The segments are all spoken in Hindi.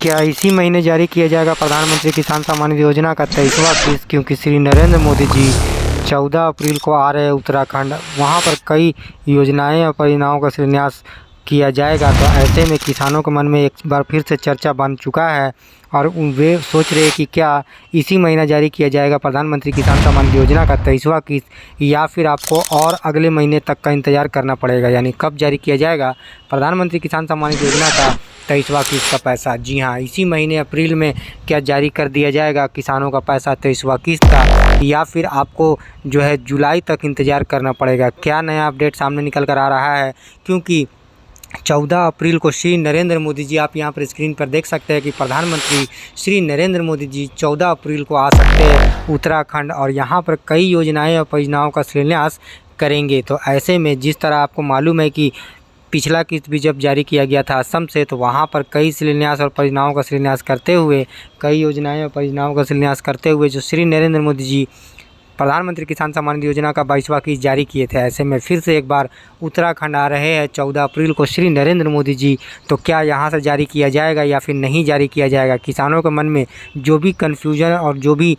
क्या इसी महीने जारी किया जाएगा प्रधानमंत्री किसान सम्मान निधि योजना का 23वां किस्त? क्योंकि श्री नरेंद्र मोदी जी 14 अप्रैल को आ रहे हैं उत्तराखंड, वहां पर कई योजनाएं और परियोजनाओं का शिलान्यास किया जाएगा। तो ऐसे में किसानों के मन में एक बार फिर से चर्चा बन चुका है और वे सोच रहे हैं कि क्या इसी महीना जारी किया जाएगा प्रधानमंत्री किसान सम्मान निधि योजना का 23वां किस्त, या फिर आपको और अगले महीने तक का इंतज़ार करना पड़ेगा। यानी कब जारी किया जाएगा प्रधानमंत्री किसान सम्मान निधि योजना का 23वां किस्त का पैसा? जी हाँ, इसी महीने अप्रैल में क्या जारी कर दिया जाएगा किसानों का पैसा 23वां किस्त का, या फिर आपको जो है जुलाई तक इंतज़ार करना पड़ेगा? क्या नया अपडेट सामने निकल कर आ रहा है? क्योंकि 14 अप्रैल को श्री नरेंद्र मोदी जी, आप यहाँ पर स्क्रीन पर देख सकते हैं कि प्रधानमंत्री श्री नरेंद्र मोदी जी 14 अप्रैल को आ सकते हैं उत्तराखंड और यहाँ पर कई योजनाएं और परियोजनाओं का शिलान्यास करेंगे। तो ऐसे में जिस तरह आपको मालूम है कि पिछला किस्त भी जब जारी किया गया था असम से, तो वहाँ पर कई शिलान्यास और परियोजनाओं का शिलान्यास करते हुए, कई योजनाएं और परियोजनाओं का शिलान्यास करते हुए जो श्री नरेंद्र मोदी जी प्रधानमंत्री किसान सम्मान निधि योजना का 22वां किस्त जारी किए थे, ऐसे में फिर से एक बार उत्तराखंड आ रहे हैं 14 अप्रैल को श्री नरेंद्र मोदी जी। तो क्या यहाँ से जारी किया जाएगा या फिर नहीं जारी किया जाएगा? किसानों के मन में जो भी कन्फ्यूजन और जो भी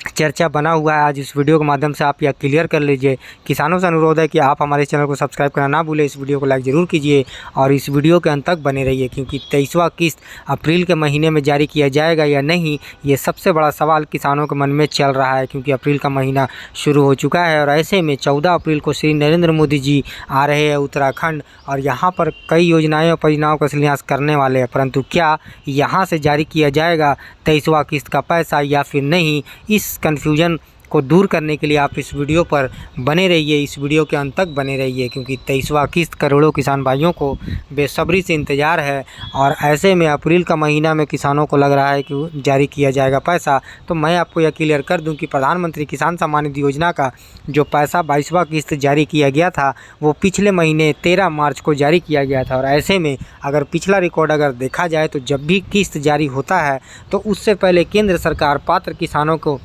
चर्चा बना हुआ है, आज इस वीडियो के माध्यम से आप यह क्लियर कर लीजिए। किसानों से अनुरोध है कि आप हमारे चैनल को सब्सक्राइब करना ना भूलें, इस वीडियो को लाइक ज़रूर कीजिए और इस वीडियो के अंत तक बने रहिए, क्योंकि 23वां किस्त अप्रैल के महीने में जारी किया जाएगा या नहीं, ये सबसे बड़ा सवाल किसानों के मन में चल रहा है। क्योंकि अप्रैल का महीना शुरू हो चुका है और ऐसे में 14 अप्रैल को श्री नरेंद्र मोदी जी आ रहे हैं उत्तराखंड और यहाँ पर कई योजनाएं और परियोजनाओं का शिलान्यास करने वाले हैं। परंतु क्या यहाँ से जारी किया जाएगा 23वां किस्त का पैसा या फिर नहीं, इस कन्फ्यूजन को दूर करने के लिए आप इस वीडियो पर बने रहिए, इस वीडियो के अंत तक बने रहिए, क्योंकि 23वां किस्त करोड़ों किसान भाइयों को बेसब्री से इंतज़ार है। और ऐसे में अप्रैल का महीना में किसानों को लग रहा है कि जारी किया जाएगा पैसा। तो मैं आपको यह क्लियर कर दूं कि प्रधानमंत्री किसान सम्मान निधि योजना का जो पैसा 22वां किस्त जारी किया गया था, वो पिछले महीने 13 मार्च को जारी किया गया था। और ऐसे में अगर पिछला रिकॉर्ड अगर देखा जाए तो जब भी किस्त जारी होता है तो उससे पहले केंद्र सरकार पात्र किसानों को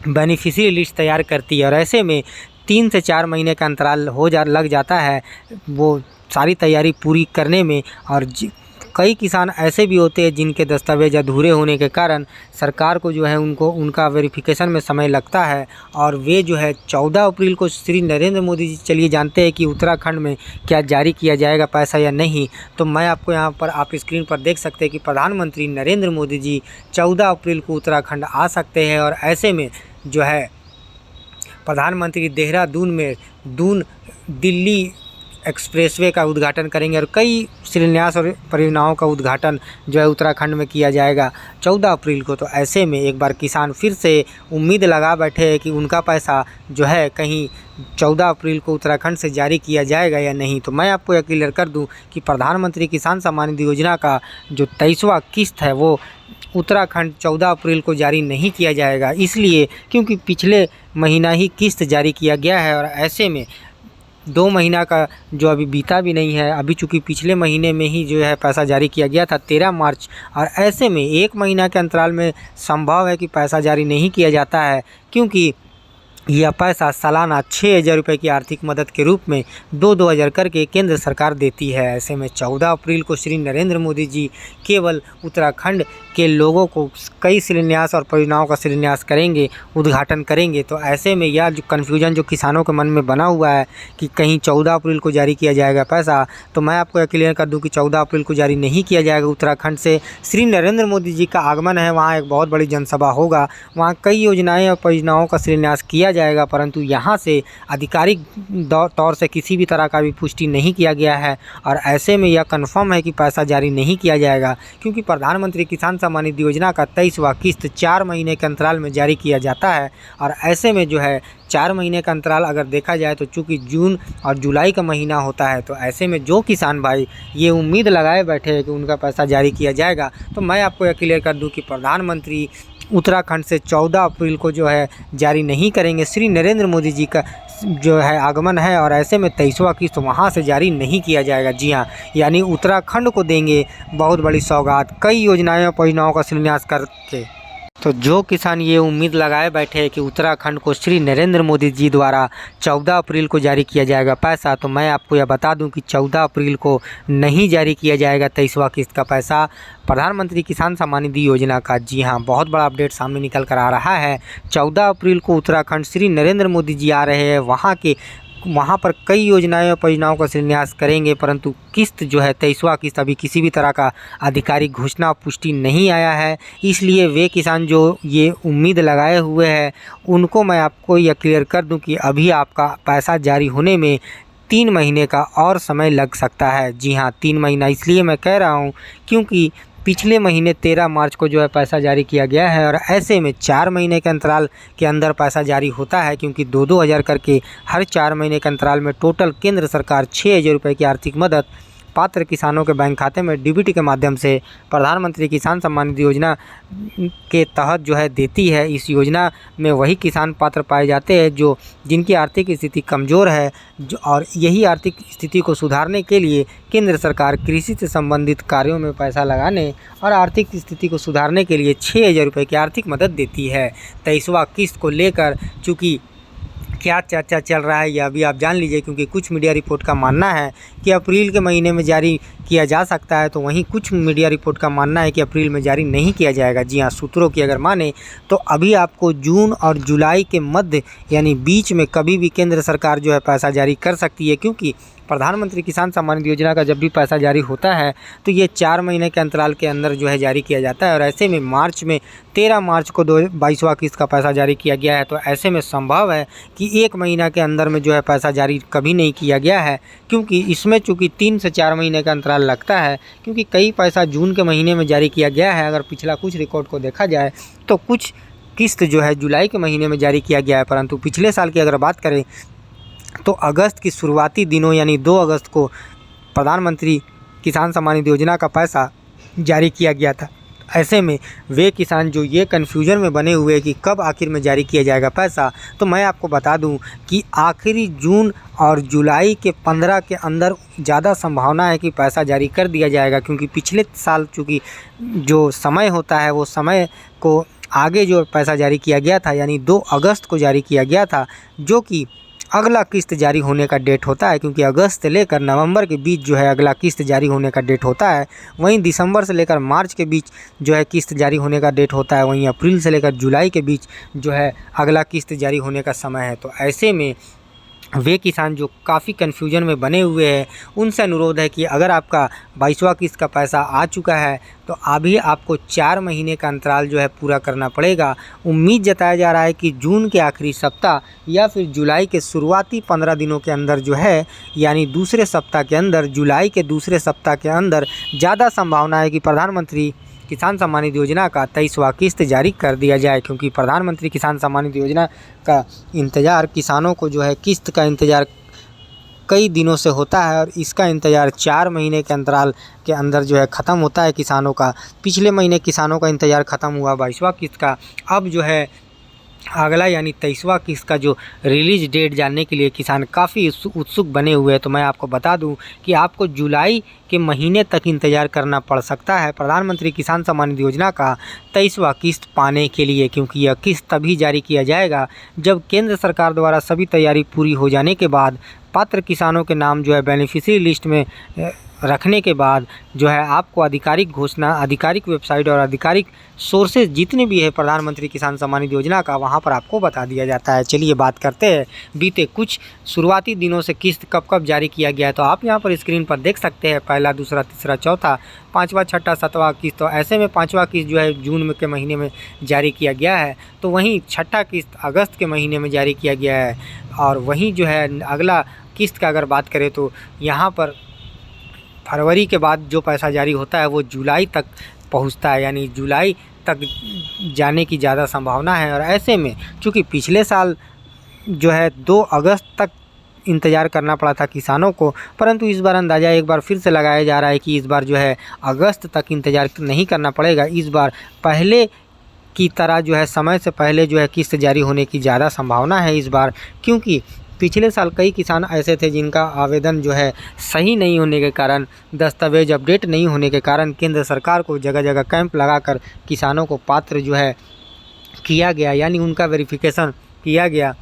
बेनिफिशियरी लिस्ट तैयार करती है और ऐसे में 3 से 4 महीने का अंतराल लग जाता है वो सारी तैयारी पूरी करने में। और कई किसान ऐसे भी होते हैं जिनके दस्तावेज अधूरे होने के कारण सरकार को जो है उनका वेरिफिकेशन में समय लगता है और वे जो है 14 अप्रैल को श्री नरेंद्र मोदी जी, चलिए जानते हैं कि उत्तराखंड में क्या जारी किया जाएगा पैसा या नहीं। तो मैं आपको यहाँ पर आप स्क्रीन पर देख सकते हैं कि प्रधानमंत्री नरेंद्र मोदी जी 14 अप्रैल को उत्तराखंड आ सकते हैं और ऐसे में जो है प्रधानमंत्री देहरादून में दून दिल्ली एक्सप्रेसवे का उद्घाटन करेंगे और कई शिलान्यास और परियोजनाओं का उद्घाटन जो है उत्तराखंड में किया जाएगा 14 अप्रैल को। तो ऐसे में एक बार किसान फिर से उम्मीद लगा बैठे हैं कि उनका पैसा जो है कहीं 14 अप्रैल को उत्तराखंड से जारी किया जाएगा या नहीं। तो मैं आपको यह क्लियर कर दूं कि प्रधानमंत्री किसान सम्मान निधि योजना का जो 23वां किस्त है वो उत्तराखंड 14 अप्रैल को जारी नहीं किया जाएगा, इसलिए क्योंकि पिछले महीना ही किस्त जारी किया गया है और ऐसे में 2 महीना का जो अभी बीता भी नहीं है, अभी चूँकि पिछले महीने में ही जो है पैसा जारी किया गया था 13 मार्च, और ऐसे में 1 महीना के अंतराल में संभव है कि पैसा जारी नहीं किया जाता है, क्योंकि यह पैसा सालाना 6,000 रुपये की आर्थिक मदद के रूप में 2-2 हज़ार करके केंद्र सरकार देती है। ऐसे में 14 अप्रैल को श्री नरेंद्र मोदी जी केवल उत्तराखंड के लोगों को कई शिलान्यास और परियोजनाओं का शिलान्यास करेंगे, उद्घाटन करेंगे। तो ऐसे में यह जो कन्फ्यूजन जो किसानों के मन में बना हुआ है कि कहीं 14 अप्रैल को जारी किया जाएगा पैसा, तो मैं आपको यह क्लियर कर दूं कि 14 अप्रैल को जारी नहीं किया जाएगा। उत्तराखंड से श्री नरेंद्र मोदी जी का आगमन है, वहाँ एक बहुत बड़ी जनसभा होगा, वहाँ कई योजनाएँ और परियोजनाओं का शिलान्यास किया जाएगा, परंतु यहाँ से आधिकारिक तौर से किसी भी तरह का भी पुष्टि नहीं किया गया है। और ऐसे में यह कन्फर्म है कि पैसा जारी नहीं किया जाएगा, क्योंकि प्रधानमंत्री किसान सम्मान निधि योजना का 23वां किस्त 4 महीने के अंतराल में जारी किया जाता है। और ऐसे में जो है 4 महीने का अंतराल अगर देखा जाए तो चूँकि जून और जुलाई का महीना होता है, तो ऐसे में जो किसान भाई ये उम्मीद लगाए बैठे हैं कि उनका पैसा जारी किया जाएगा, तो मैं आपको यह क्लियर कर दूं कि प्रधानमंत्री उत्तराखंड से 14 अप्रैल को जो है जारी नहीं करेंगे। श्री नरेंद्र मोदी जी का जो है आगमन है और ऐसे में 23वां किस्त वहाँ से जारी नहीं किया जाएगा। जी हाँ, यानी उत्तराखंड को देंगे बहुत बड़ी सौगात, कई योजनाएं और परियोजनाओं का शिलान्यास करके। तो जो किसान ये उम्मीद लगाए बैठे हैं कि उत्तराखंड को श्री नरेंद्र मोदी जी द्वारा 14 अप्रैल को जारी किया जाएगा पैसा, तो मैं आपको यह बता दूं कि 14 अप्रैल को नहीं जारी किया जाएगा 23वां किस्त का पैसा प्रधानमंत्री किसान सम्मान निधि योजना का। जी हाँ, बहुत बड़ा अपडेट सामने निकल कर आ रहा है। 14 अप्रैल को उत्तराखंड श्री नरेंद्र मोदी जी आ रहे हैं, वहाँ पर कई योजनाएं और परियोजनाओं का शिलान्यास करेंगे, परंतु किस्त जो है 23वां किस्त अभी किसी भी तरह का आधिकारिक घोषणा पुष्टि नहीं आया है। इसलिए वे किसान जो ये उम्मीद लगाए हुए हैं उनको मैं आपको यह क्लियर कर दूं कि अभी आपका पैसा जारी होने में 3 महीने का और समय लग सकता है। जी हाँ, 3 महीना इसलिए मैं कह रहा हूँ क्योंकि पिछले महीने 13 मार्च को जो है पैसा जारी किया गया है और ऐसे में 4 महीने के अंतराल के अंदर पैसा जारी होता है, क्योंकि 2-2 हज़ार करके हर 4 महीने के अंतराल में टोटल केंद्र सरकार 6,000 रुपये की आर्थिक मदद पात्र किसानों के बैंक खाते में डीबीटी के माध्यम से प्रधानमंत्री किसान सम्मान निधि योजना के तहत जो है देती है। इस योजना में वही किसान पात्र पाए जाते हैं जो जिनकी आर्थिक स्थिति कमज़ोर है, और यही आर्थिक स्थिति को सुधारने के लिए केंद्र सरकार कृषि से संबंधित कार्यों में पैसा लगाने और आर्थिक स्थिति को सुधारने के लिए 6,000 रुपये की आर्थिक मदद देती है। 23वां किस्त को लेकर चूँकि क्या चर्चा चल रहा है यह अभी आप जान लीजिए, क्योंकि कुछ मीडिया रिपोर्ट का मानना है कि अप्रैल के महीने में जारी किया जा सकता है, तो वहीं कुछ मीडिया रिपोर्ट का मानना है कि अप्रैल में जारी नहीं किया जाएगा। जी हाँ, सूत्रों की अगर माने तो अभी आपको जून और जुलाई के मध्य यानी बीच में कभी भी केंद्र सरकार जो है पैसा जारी कर सकती है, क्योंकि प्रधानमंत्री किसान सम्मान निधि योजना का जब भी पैसा जारी होता है तो ये 4 महीने के अंतराल के अंदर जो है जारी किया जाता है। और ऐसे में मार्च में 13 मार्च को 22वां किस्त का पैसा जारी किया गया है, तो ऐसे में संभव है कि 1 महीना के अंदर में जो है पैसा जारी कभी नहीं किया गया है, क्योंकि इसमें चूँकि 3 से 4 महीने का अंतराल लगता है। क्योंकि कई पैसा जून के महीने में जारी किया गया है, अगर पिछला कुछ रिकॉर्ड को देखा जाए तो कुछ किस्त जो है जुलाई के महीने में जारी किया गया है, परंतु पिछले साल की अगर बात करें तो अगस्त की शुरुआती दिनों यानी 2 अगस्त को प्रधानमंत्री किसान सम्मान निधि योजना का पैसा जारी किया गया था। ऐसे में वे किसान जो ये कन्फ्यूजन में बने हुए हैं कि कब आखिर में जारी किया जाएगा पैसा, तो मैं आपको बता दूं कि आखिरी जून और जुलाई के 15 के अंदर ज़्यादा संभावना है कि पैसा जारी कर दिया जाएगा, क्योंकि पिछले साल चूँकि जो समय होता है वो समय को आगे जो पैसा जारी किया गया था यानी 2 अगस्त को जारी किया गया था, जो कि अगला किस्त जारी होने का डेट होता है, क्योंकि अगस्त से लेकर नवंबर के बीच जो है अगला किस्त जारी होने का डेट होता है। वहीं दिसंबर से लेकर मार्च के बीच जो है किस्त जारी होने का डेट होता है। वहीं अप्रैल से लेकर जुलाई के बीच जो है अगला किस्त जारी होने का समय है। तो ऐसे में वे किसान जो काफ़ी कन्फ्यूजन में बने हुए हैं उनसे अनुरोध है कि अगर आपका 22वां किस्त का पैसा आ चुका है तो अभी आपको 4 महीने का अंतराल जो है पूरा करना पड़ेगा। उम्मीद जताया जा रहा है कि जून के आखिरी सप्ताह या फिर जुलाई के शुरुआती 15 दिनों के अंदर जो है यानी दूसरे सप्ताह के अंदर, जुलाई के दूसरे सप्ताह के अंदर ज़्यादा संभावना है कि प्रधानमंत्री किसान सम्मान निधि योजना का 23वां किस्त जारी कर दिया जाए, क्योंकि प्रधानमंत्री किसान सम्मान निधि योजना का इंतज़ार किसानों को जो है किस्त का इंतज़ार कई दिनों से होता है और इसका इंतज़ार 4 महीने के अंतराल के अंदर जो है ख़त्म होता है किसानों का। पिछले महीने किसानों का इंतज़ार ख़त्म हुआ 22वां किस्त का, अब जो है अगला यानी 23वां किस्त का जो रिलीज़ डेट जानने के लिए किसान काफ़ी उत्सुक बने हुए हैं। तो मैं आपको बता दूं कि आपको जुलाई के महीने तक इंतज़ार करना पड़ सकता है प्रधानमंत्री किसान सम्मान निधि योजना का 23वां किस्त पाने के लिए, क्योंकि यह किस्त तभी जारी किया जाएगा जब केंद्र सरकार द्वारा सभी तैयारी पूरी हो जाने के बाद पात्र किसानों के नाम जो है बेनिफिशियरी लिस्ट में रखने के बाद जो है आपको आधिकारिक घोषणा, आधिकारिक वेबसाइट और आधिकारिक सोर्सेज जितने भी है प्रधानमंत्री किसान सम्मान निधि योजना का वहां पर आपको बता दिया जाता है। चलिए बात करते हैं बीते कुछ शुरुआती दिनों से किस्त कब कब जारी किया गया है। तो आप यहां पर स्क्रीन पर देख सकते हैं पहला, दूसरा, तीसरा, चौथा, 5वां, 6वां, 7वां किस्त। तो ऐसे में 5वां किस्त जो है जून के महीने में जारी किया गया है, तो वहीं 6ठा किस्त अगस्त के महीने में जारी किया गया है। और वहीं जो है अगला किस्त का अगर बात करें तो यहाँ पर फरवरी के बाद जो पैसा जारी होता है वो जुलाई तक पहुंचता है, यानी जुलाई तक जाने की ज़्यादा संभावना है। और ऐसे में चूँकि पिछले साल जो है 2 अगस्त तक इंतज़ार करना पड़ा था किसानों को, परंतु इस बार अंदाज़ा एक बार फिर से लगाया जा रहा है कि इस बार जो है अगस्त तक इंतज़ार नहीं करना पड़ेगा। इस बार पहले की तरह जो है समय से पहले जो है किस्त जारी होने की ज़्यादा संभावना है इस बार, क्योंकि पिछले साल कई किसान ऐसे थे जिनका आवेदन जो है सही नहीं होने के कारण, दस्तावेज अपडेट नहीं होने के कारण केंद्र सरकार को जगह जगह कैंप लगाकर किसानों को पात्र जो है किया गया, यानी उनका वेरिफिकेशन किया गया।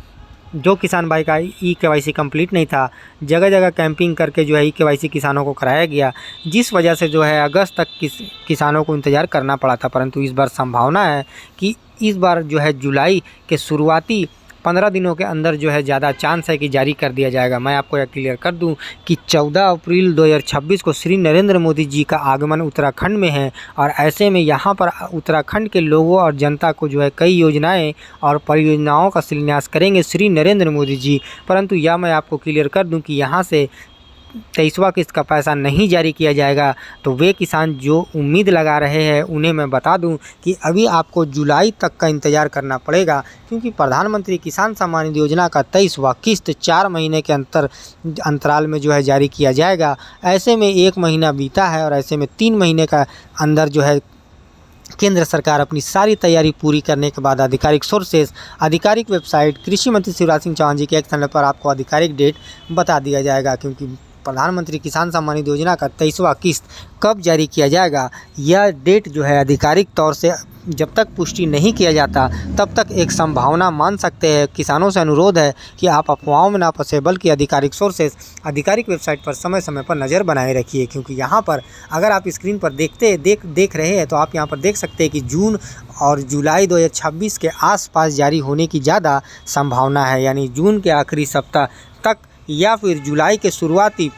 जो किसान भाई का ई-केवाईसी कंप्लीट नहीं था, जगह जगह कैंपिंग करके जो है ई-केवाईसी किसानों को कराया गया, जिस वजह से जो है अगस्त तक किसानों को इंतज़ार करना पड़ा था। परंतु इस बार संभावना है कि इस बार जो है जुलाई के शुरुआती 15 दिनों के अंदर जो है ज़्यादा चांस है कि जारी कर दिया जाएगा। मैं आपको यह क्लियर कर दूं कि 14 अप्रैल 2026 को श्री नरेंद्र मोदी जी का आगमन उत्तराखंड में है, और ऐसे में यहाँ पर उत्तराखंड के लोगों और जनता को जो है कई योजनाएं और परियोजनाओं का शिलान्यास करेंगे श्री नरेंद्र मोदी जी। परंतु यह मैं आपको क्लियर कर दूँ कि यहाँ से 23वां किस्त का पैसा नहीं जारी किया जाएगा। तो वे किसान जो उम्मीद लगा रहे हैं उन्हें मैं बता दूं कि अभी आपको जुलाई तक का इंतज़ार करना पड़ेगा, क्योंकि प्रधानमंत्री किसान सम्मान निधि योजना का 23वां किस्त 4 महीने के अंतराल में जो है जारी किया जाएगा। ऐसे में 1 महीना बीता है और ऐसे में 3 महीने का अंदर जो है केंद्र सरकार अपनी सारी तैयारी पूरी करने के बाद आधिकारिक सोर्सेज, आधिकारिक वेबसाइट, कृषि मंत्री शिवराज सिंह चौहान जी के एक चैनल पर आपको आधिकारिक डेट बता दिया जाएगा। क्योंकि प्रधानमंत्री किसान सम्मान निधि योजना का 23वां किस्त कब जारी किया जाएगा, यह डेट जो है आधिकारिक तौर से जब तक पुष्टि नहीं किया जाता तब तक एक संभावना मान सकते हैं। किसानों से अनुरोध है कि आप अफवाहों में ना फंसे, बल्कि आधिकारिक सोर्सेज, आधिकारिक वेबसाइट पर समय समय पर नज़र बनाए रखिए। क्योंकि यहाँ पर अगर आप स्क्रीन पर देख रहे हैं तो आप यहाँ पर देख सकते हैं कि जून और जुलाई 2026 के आसपास जारी होने की ज़्यादा संभावना है, यानी जून के आखिरी सप्ताह तक या फिर जुलाई के शुरुआती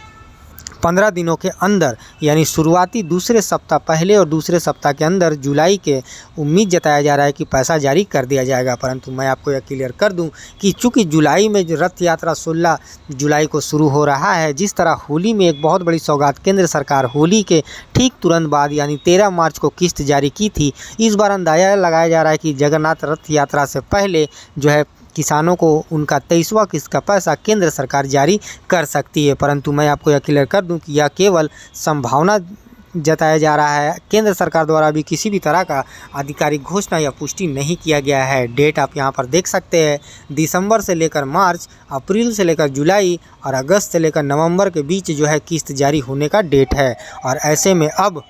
15 दिनों के अंदर, यानी शुरुआती दूसरे सप्ताह, पहले और दूसरे सप्ताह के अंदर जुलाई के उम्मीद जताया जा रहा है कि पैसा जारी कर दिया जाएगा। परंतु मैं आपको यह क्लियर कर दूं कि चूँकि जुलाई में रथ यात्रा 16 जुलाई को शुरू हो रहा है, जिस तरह होली में एक बहुत बड़ी सौगात केंद्र सरकार होली के ठीक तुरंत बाद यानी 13 मार्च को किस्त जारी की थी, इस बार अंदाज़ा लगाया जा रहा है कि जगन्नाथ रथ यात्रा से पहले जो है किसानों को उनका 23वां किस्त का पैसा केंद्र सरकार जारी कर सकती है। परंतु मैं आपको यह क्लियर कर दूं कि यह केवल संभावना जताया जा रहा है। केंद्र सरकार द्वारा अभी किसी भी तरह का आधिकारिक घोषणा या पुष्टि नहीं किया गया है। डेट आप यहां पर देख सकते हैं, दिसंबर से लेकर मार्च, अप्रैल से लेकर जुलाई और अगस्त से लेकर नवंबर के बीच जो है किस्त जारी होने का डेट है। और ऐसे में अब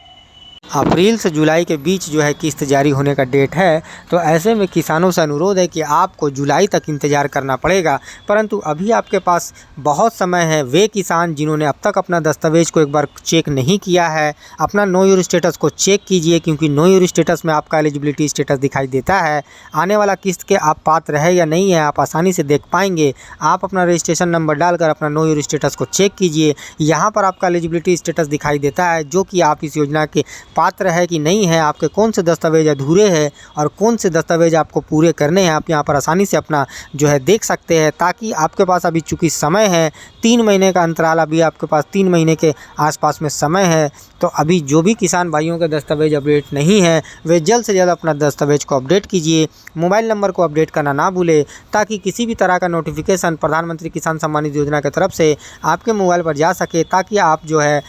अप्रैल से जुलाई के बीच जो है किस्त जारी होने का डेट है। तो ऐसे में किसानों से अनुरोध है कि आपको जुलाई तक इंतज़ार करना पड़ेगा। परंतु अभी आपके पास बहुत समय है। वे किसान जिन्होंने अब तक अपना दस्तावेज़ को एक बार चेक नहीं किया है, अपना नो योर स्टेटस को चेक कीजिए, क्योंकि नो योर स्टेटस में आपका एलिजिबिलिटी स्टेटस दिखाई देता है। आने वाला किस्त के आप पात्र है या नहीं है आप आसानी से देख पाएंगे। आप अपना रजिस्ट्रेशन नंबर डालकर अपना नो योर स्टेटस को चेक कीजिए। यहाँ पर आपका एलिजिबिलिटी स्टेटस दिखाई देता है, जो कि आप इस योजना के पात्र है कि नहीं है, आपके कौन से दस्तावेज अधूरे हैं और कौन से दस्तावेज आपको पूरे करने हैं। आप यहाँ पर आसानी से अपना जो है देख सकते हैं, ताकि आपके पास अभी चूँकि समय है 3 महीने का अंतराल, अभी आपके पास 3 महीने के आसपास में समय है। तो अभी जो भी किसान भाइयों के दस्तावेज अपडेट नहीं है वे जल्द से जल्द अपना दस्तावेज को अपडेट कीजिए। मोबाइल नंबर को अपडेट करना ना भूलें, ताकि किसी भी तरह का नोटिफिकेशन प्रधानमंत्री किसान सम्मान निधि योजना की तरफ से आपके मोबाइल पर जा सके, ताकि आप जो है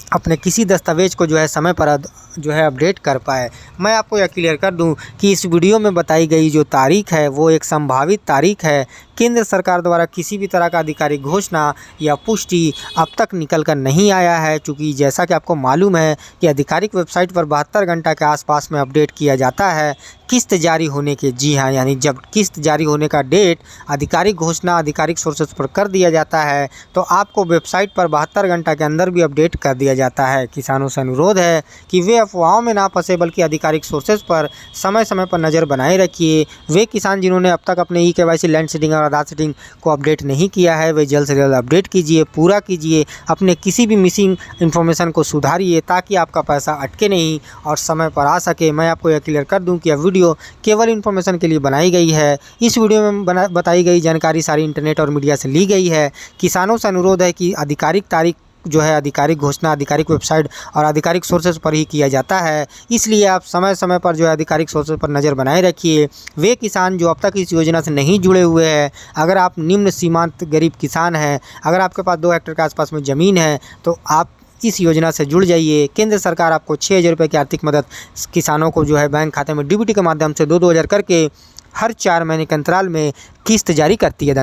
अपने किसी दस्तावेज को जो है समय पर जो है अपडेट कर पाए। मैं आपको यह क्लियर कर दूं कि इस वीडियो में बताई गई जो तारीख है वो एक संभावित तारीख है। केंद्र सरकार द्वारा किसी भी तरह का आधिकारिक घोषणा या पुष्टि अब तक निकल कर नहीं आया है, चूँकि जैसा कि आपको मालूम है कि आधिकारिक वेबसाइट पर 72 घंटा के आसपास में अपडेट किया जाता है किस्त जारी होने के। जी हाँ, यानी जब किस्त जारी होने का डेट आधिकारिक घोषणा आधिकारिक सोर्सेज पर कर दिया जाता है तो आपको वेबसाइट पर 72 घंटा के अंदर भी अपडेट कर दिया जाता है। किसानों से अनुरोध है कि वे अफवाहों में ना फंसे, बल्कि आधिकारिक सोर्सेज पर समय समय पर नज़र बनाए रखिए। वे किसान जिन्होंने अब तक अपने ई-केवाईसी, लैंड सीडिंग और आधार सीडिंग को अपडेट नहीं किया है, वे जल्द से जल्द अपडेट कीजिए, पूरा कीजिए, अपने किसी भी मिसिंग इन्फॉर्मेशन को सुधारिए, ताकि आपका पैसा अटके नहीं और समय पर आ सके। मैं आपको यह क्लियर कर दूं कि यह वीडियो केवल इन्फॉर्मेशन के लिए बनाई गई है। इस वीडियो में बताई गई जानकारी सारी इंटरनेट और मीडिया से ली गई है। किसानों से अनुरोध है कि आधिकारिक तारीख जो है आधिकारिक घोषणा आधिकारिक वेबसाइट और आधिकारिक सोर्सेज पर ही किया जाता है, इसलिए आप समय समय पर जो है आधिकारिक सोर्सेज पर नज़र बनाए रखिए। वे किसान जो अब तक इस योजना से नहीं जुड़े हुए हैं, अगर आप निम्न सीमांत गरीब किसान हैं, अगर आपके पास 2 हेक्टेयर के आसपास में ज़मीन है, तो आप इस योजना से जुड़ जाइए। केंद्र सरकार आपको 6,000 रुपये की आर्थिक मदद किसानों को जो है बैंक खाते में डीबीटी के माध्यम से 2-2 हज़ार करके हर 4 महीने के अंतराल में किस्त जारी करती है।